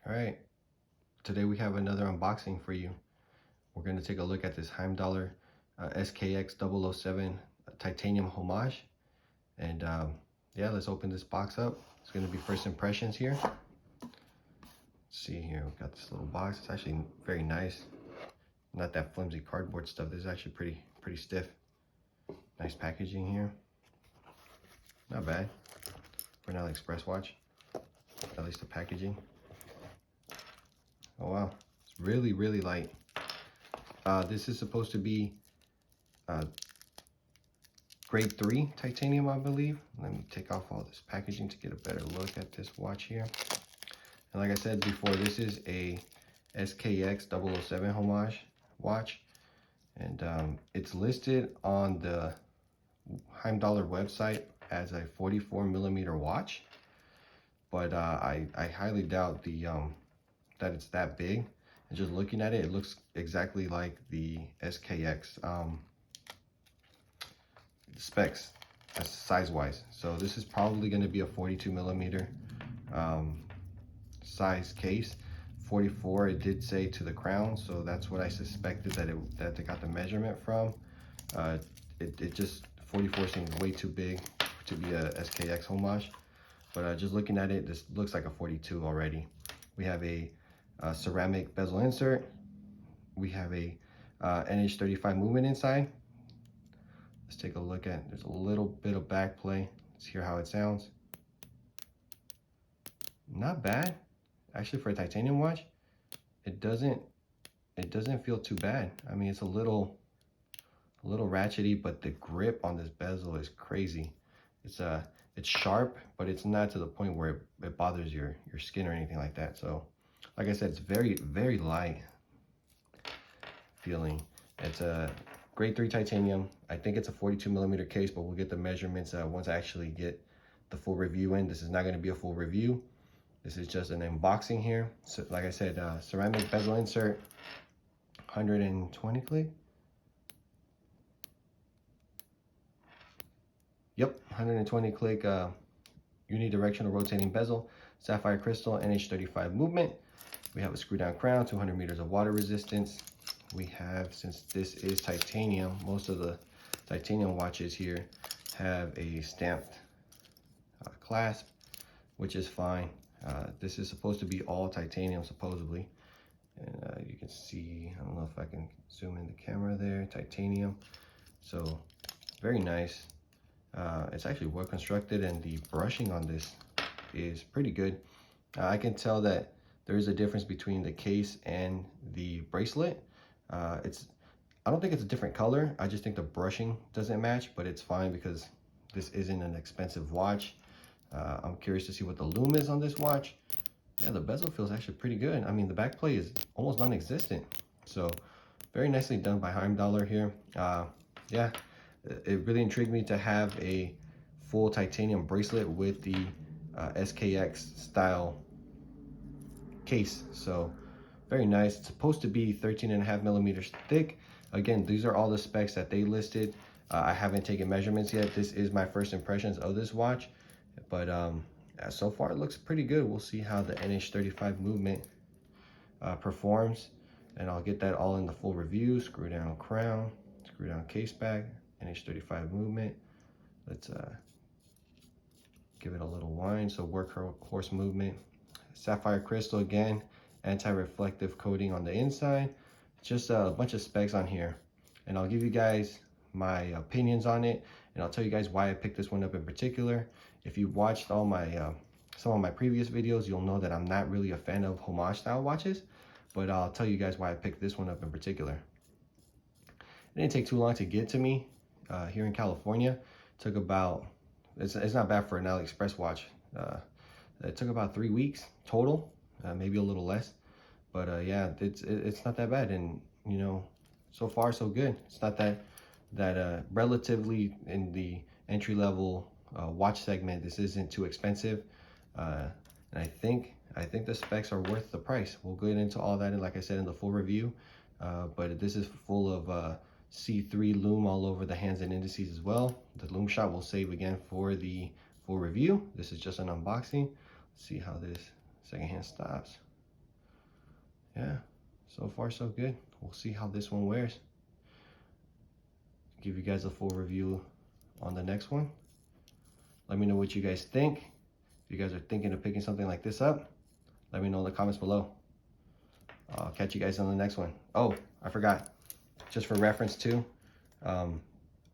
All right, today we have another unboxing for you. We're going to take a look at this Heimdallr SKX007 Titanium Homage. And yeah, let's open this box up. It's going to be first impressions here. Let's see here, we've got this little box. It's actually very nice. Not that flimsy cardboard stuff. This is actually pretty stiff. Nice packaging here. Not bad for an AliExpress watch, at least the packaging. Oh wow, it's really light. This is supposed to be grade 3 titanium, I believe. Let me take off all this packaging to get a better look at this watch here. And like I said before, this is a SKX007 Homage watch, and it's listed on the Heimdallr website as a 44mm watch, but I highly doubt that it's that big. And just looking at it, it looks exactly like the SKX specs size wise. So this is probably going to be a 42mm size case. 44 it did say to the crown, so that's what I suspected that they got the measurement from. It just 44 seems way too big to be a SKX Homage, but just looking at it, this looks like a 42 already. We have a ceramic bezel insert. We have a NH35 movement inside. Let's take a look at, there's a little bit of back play. Let's hear how it sounds. Not bad. Actually, for a titanium watch, it doesn't feel too bad. I mean, it's a little ratchety, but the grip on this bezel is crazy. It's sharp, but it's not to the point where it bothers your skin or anything like that. So like I said, it's very light feeling. It's a grade 3 titanium. I think it's a 42mm case, but we'll get the measurements once I actually get the full review in. This is not going to be a full review. This is just an unboxing here. So like I said, ceramic bezel insert, 120 click. Yep, 120 click unidirectional rotating bezel, sapphire crystal, NH35 movement. We have a screw down crown, 200 meters of water resistance. We have, since this is titanium, most of the titanium watches here have a stamped clasp, which is fine. This is supposed to be all titanium, supposedly. And you can see, I don't know if I can zoom in the camera there, titanium. So very nice. It's actually well constructed, and the brushing on this is pretty good. I can tell that there is a difference between the case and the bracelet. I don't think it's a different color. I just think the brushing doesn't match, but it's fine because this isn't an expensive watch. I'm curious to see what the lume is on this watch. Yeah, the bezel feels actually pretty good. I mean, the back play is almost non-existent. So very nicely done by Heimdallr here. Yeah, it really intrigued me to have a full titanium bracelet with the SKX style case. So very nice. It's supposed to be 13.5mm thick. Again, these are all the specs that they listed. I haven't taken measurements yet. This is my first impressions of this watch, but so far it looks pretty good. We'll see how the NH35 movement performs, and I'll get that all in the full review. Screw down crown, screw down case back, NH35 movement. Let's give it a little whine. So workhorse movement. Sapphire crystal again, anti-reflective coating on the inside. Just a bunch of specs on here, and I'll give you guys my opinions on it, and I'll tell you guys why I picked this one up in particular. If you watched all my some of my previous videos, you'll know that I'm not really a fan of homage style watches, but I'll tell you guys why I picked this one up in particular. It didn't take too long to get to me here in California. It took about, it's not bad for an AliExpress watch. It took about 3 weeks total, maybe a little less, but yeah, it's not that bad. And you know, so far so good. It's not that relatively in the entry-level watch segment, this isn't too expensive, and I think the specs are worth the price. We'll get into all that, and like I said, in the full review. But this is full of C3 lume all over the hands and indices as well. The lume shot we'll save again for the full review. This is just an unboxing. Let's see how this second hand stops. yeah, so far so good. We'll see how this one wears. Give you guys a full review on the next one. Let me know what you guys think. If you guys are thinking of picking something like this up, let me know in the comments below. I'll catch you guys on the next one. Oh, I forgot. Just for reference too,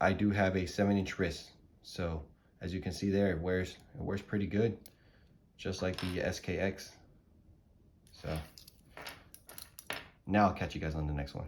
I do have a 7-inch wrist. So as you can see there, it wears pretty good, just like the SKX. So now I'll catch you guys on the next one.